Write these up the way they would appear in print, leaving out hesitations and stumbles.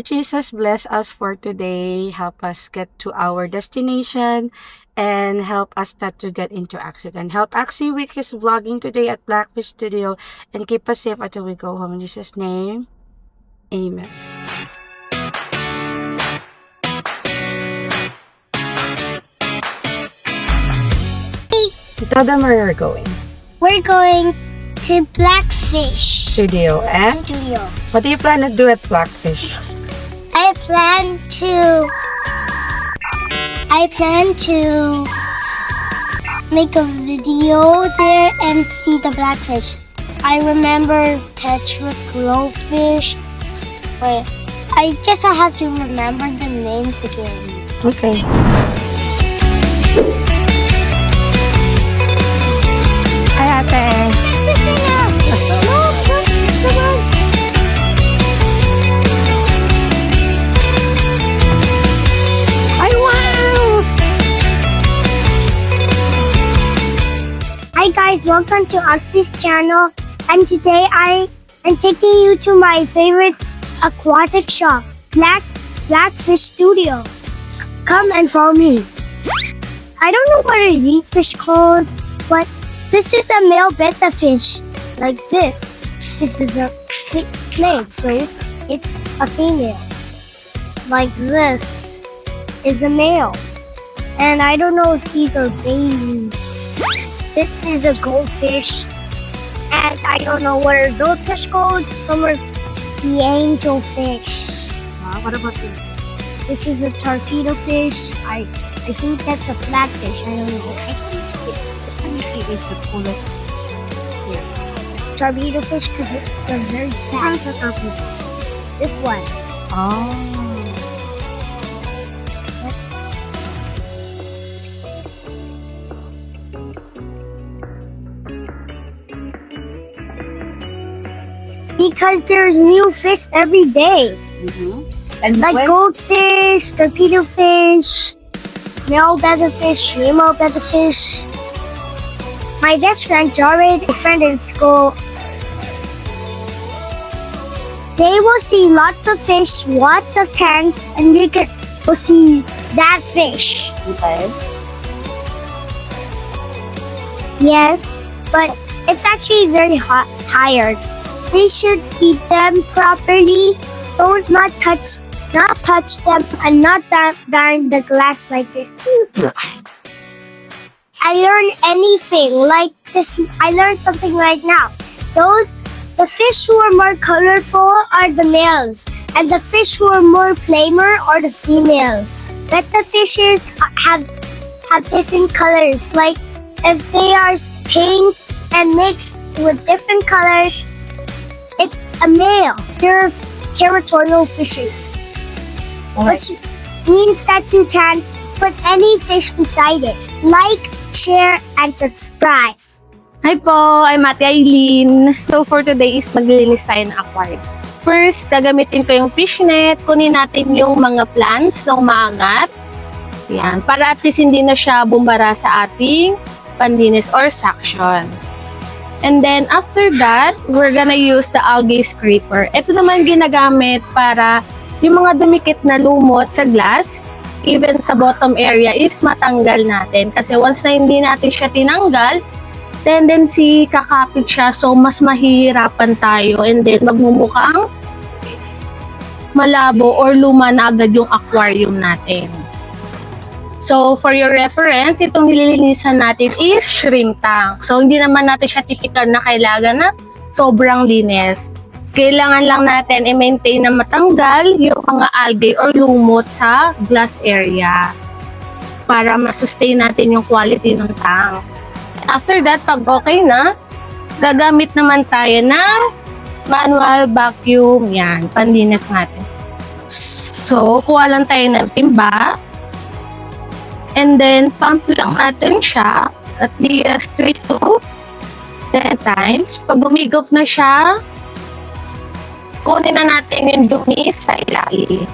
Lord Jesus, bless us for today. Help us get to our destination and help us not to get into accident. Help Axie with his vlogging today at Blackfish Studio and keep us safe until we go home. In Jesus' name, amen. Tell them where you're going. We're going to Blackfish Studio. And Studio. what do you plan to do at Blackfish? I plan to make a video there and see the blackfish. I remember tetra glowfish, but I guess I have to remember the names again. Okay. Hi, ate. Check this thing out! Look, come on! Ay, wow! Hi guys, welcome to Axie's channel, and today I am taking you to my favorite aquatic shop, Blackfish Studio. Come and follow me. I don't know what are these fish called, but this is a male betta fish, like this. This is a plate, so it's a female. Like this is a male. And I don't know if these are babies. This is a goldfish. And I don't know what are those fish called. Some are the angelfish. What about this? This is a torpedo fish. I think that's a flatfish. I don't know. I think this one is the coolest fish. Yeah. Torpedo fish because they're very How's fast. the torpedo? This one. Oh. Because there's new fish every day. And Like when, goldfish, torpedo fish, male betta fish, female betta fish. My best friend Jared, a friend in school, they will see lots of fish, lots of tanks, and you can will see that fish. okay. Yes, but it's actually very tired. They should feed them properly. Don't not touch them, and not bang the glass like this. I learned anything like this. I learned something right now. The fish who are more colorful are the males, and the fish who are more plainer are the females. Betta fishes have different colors. Like if they are pink and mixed with different colors, it's a male. They're territorial fishes, which means that you can't put any fish beside it. Like, share, and subscribe. Hi po, I'm Ate Aileen. So for today is maglilinis tayo ng aquarium. First, gagamitin ko yung fish net. Kunin natin yung mga plants na umaangat. Yan, para at least hindi na siya bumbara sa ating panlinis or suction. And then after that, we're gonna use the algae scraper. Ito naman ginagamit para yung mga dumikit na lumot sa glass, even sa bottom area, is matanggal natin. Kasi once na hindi natin siya tinanggal, tendency kakapit siya, so mas mahihirapan tayo, and then magmumukhang malabo or luma na agad yung aquarium natin. So, for your reference, itong nililinisan natin is shrimp tank. So, hindi naman natin siya typical na kailangan na sobrang linis. Kailangan lang natin i-maintain na matanggal yung mga algae or lumot sa glass area para ma-sustain natin yung quality ng tank. After that, pag okay na, gagamit naman tayo ng manual vacuum. Yan, panlinis natin. So, kuha lang tayo ng timba. And then, pump lang natin siya at least 3 to 10 times. Pag umigop na siya, kunin na natin yung dumi sa ilalim.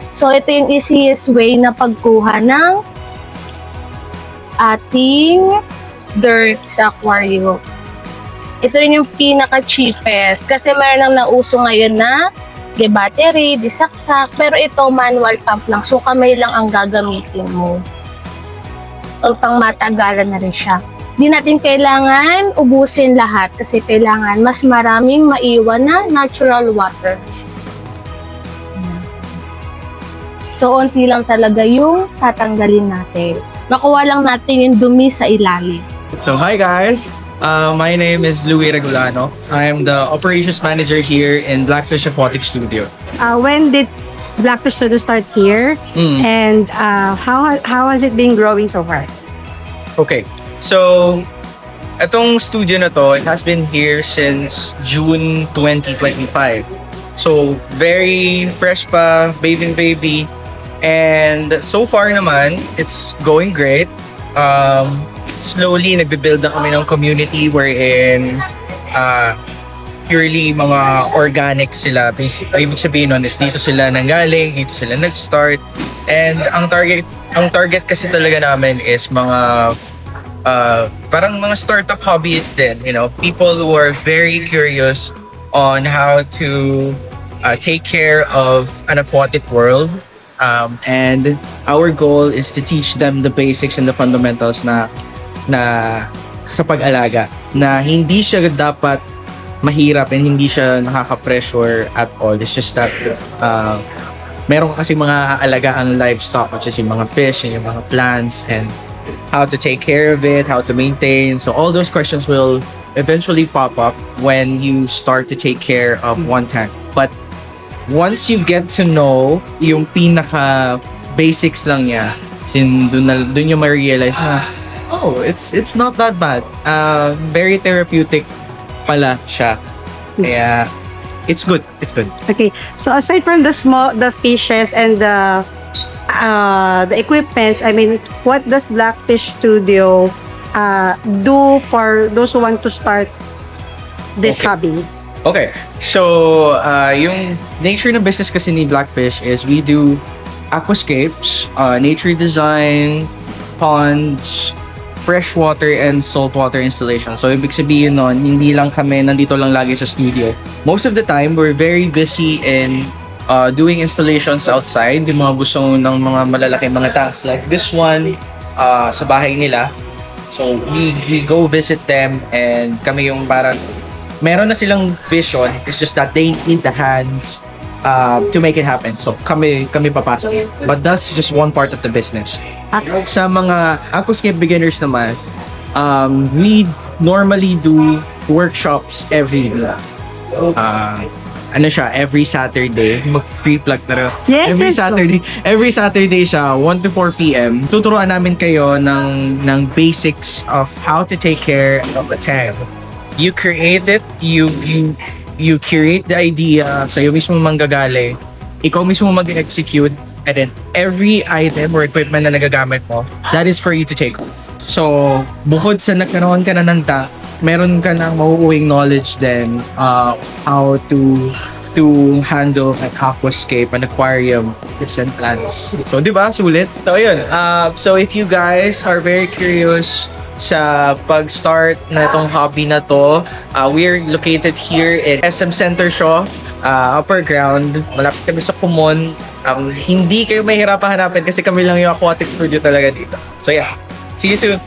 So, ito yung easiest way na pagkuha ng ating dirt sa aquarium. Ito rin yung pinaka-cheapest kasi meron nang nauso ngayon na battery, disaksak, pero ito manual pump lang. So kamay lang ang gagamitin mo. Pang matagalan na rin siya. Di natin kailangan ubusin lahat kasi kailangan mas maraming maiwan na natural water. So, unti lang talaga yung tatanggalin natin. Makuha lang natin yung dumi sa ilalim. So hi guys, my name is Louis Regulano. I'm the operations manager here in Blackfish Aquatic Studio. When did Blackfish Studio start here? And how has it been growing so far? Okay, so itong studio na to, it has been here since June 2025. So very fresh pa, baby. And so far naman, it's going great. Slowly nagbe-build na kami ng community wherein purely mga organic sila. Ibig sabihin nun is dito sila nanggaling, dito sila nag-start. And ang target kasi talaga namin is mga parang mga startup hobbyists din, you know, people who are very curious on how to take care of an aquatic world. And our goal is to teach them the basics and the fundamentals na sa pag-alaga, na hindi siya dapat mahirap and hindi siya nakaka-pressure at all. It's just that meron kasi mga alagaan livestock, which is yung mga fish and yung mga plants, and how to take care of it, how to maintain. So all those questions will eventually pop up when you start to take care of one tank. But once you get to know yung pinaka basics lang niya, dun yung ma-realize na, oh, it's not that bad. Very therapeutic pala siya. Kaya it's good. Okay, so aside from the fishes and the equipments, I mean, what does Blackfish Studio do for those who want to start this hobby? Okay, so yung nature ng business kasi ni Blackfish is we do aquascapes, nature design, ponds, freshwater and saltwater installation. So ibig sabihin nun, hindi lang kami nandito lang lagi sa studio. Most of the time, we're very busy in doing installations outside, yung mga gusto ng mga malalaking mga tanks like this one sa bahay nila. So we go visit them and kami yung parang meron na silang vision, it's just that they need the hands to make it happen. So kami papasok. But that's just one part of the business. Sa mga aquascape beginners naman, we normally do workshops every week. Every Saturday, mag-free plug na rin. Yes, Every Saturday siya, 1 to 4 p.m. Tuturuan namin kayo ng basics of how to take care of a tank. You create it, you curate the idea, sa'yo mismo manggagaling, ikaw mismo mag-execute, and then every item or equipment na nagagamit mo, that is for you to take. So, bukod sa nagkaroon ka na ng tank, meron ka ng mauuwing knowledge then how to handle an aquascape, an aquarium, fish and plants. So, di ba? Sulit. So, yun. So, if you guys are very curious sa pag-start na itong hobby na to, we're located here in SM Center Shaw, upper ground. Malapit kami sa Kumon. Hindi kayo mahirapan hanapin kasi kami lang yung aquatic studio talaga dito. So yeah, see you soon!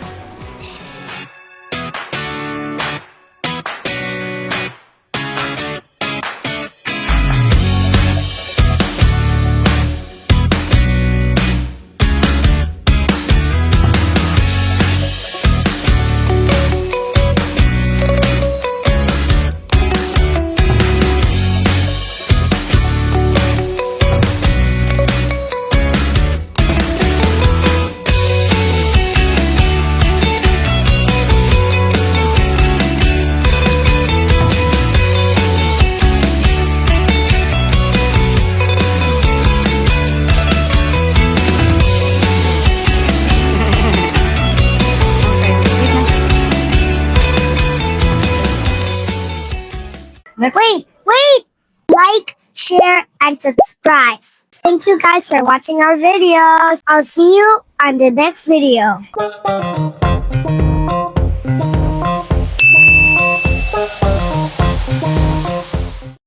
Wait! Like, share, and subscribe. Thank you guys for watching our videos. I'll see you on the next video.